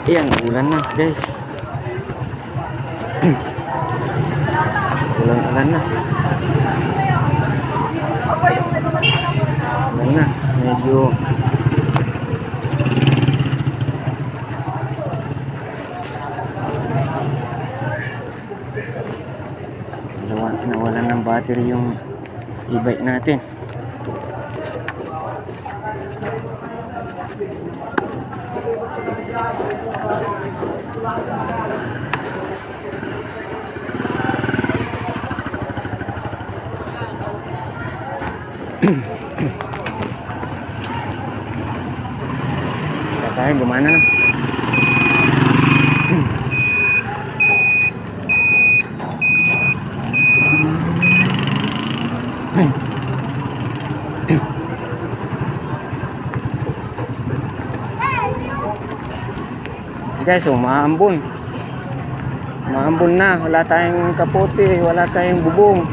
Ayan, ulan na guys. Ulan na. Ulan na. Medyo nawalan ng battery yung e-bike natin. Sa tayo, gumana na. Guys, maambon na, wala tayong kapote, wala tayong bubong.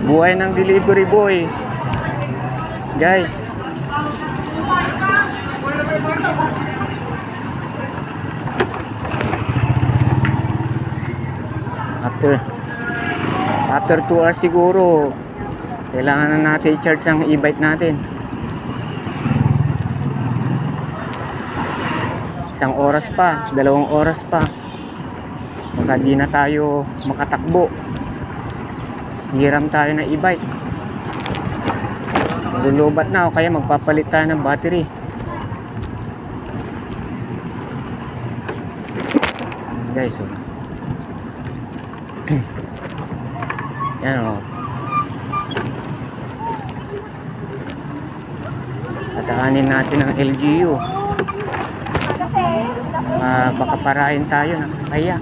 Buhay ng delivery boy guys. After 2 hours siguro kailangan na natin i-charge ang e-bike natin. 1 oras pa, 2 oras pa, baka di na tayo makatakbo. Hiram tayo ng e-bike. Lulubat na o kaya magpapalit tayo ng battery. Guys, oh. Yan, oh. Tatakanin natin ang LGU. Baka parahin tayo na kaya.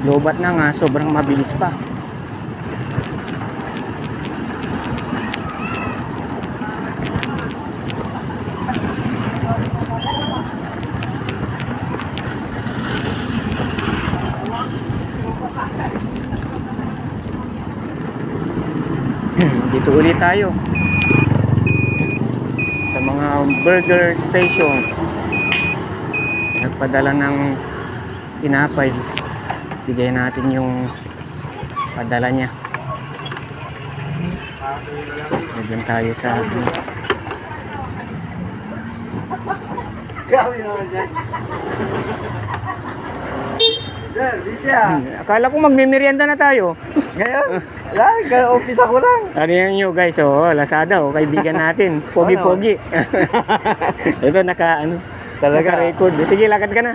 Lobat na nga, sobrang mabilis pa. Dito ulit tayo sa mga burger station. Nagpadala ng tinapay, bigay natin yung padala niya. Diyan tayo sa akala ko magmimerienda na tayo. Ngayon, office ako lang. Ano yan nyo guys, oh, Lazada, oh, kaibigan natin. Pogi-pogi. Ito talaga record. Sige, lakad ka na.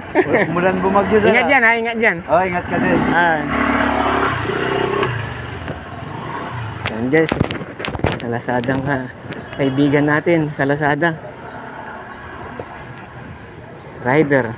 Mulan bumagyo dyan. Ingat dyan ha, ingat dyan. Oh, ingat ka din. Yan guys, sa Lazada nga, kaibigan natin sa Lazada. Rider.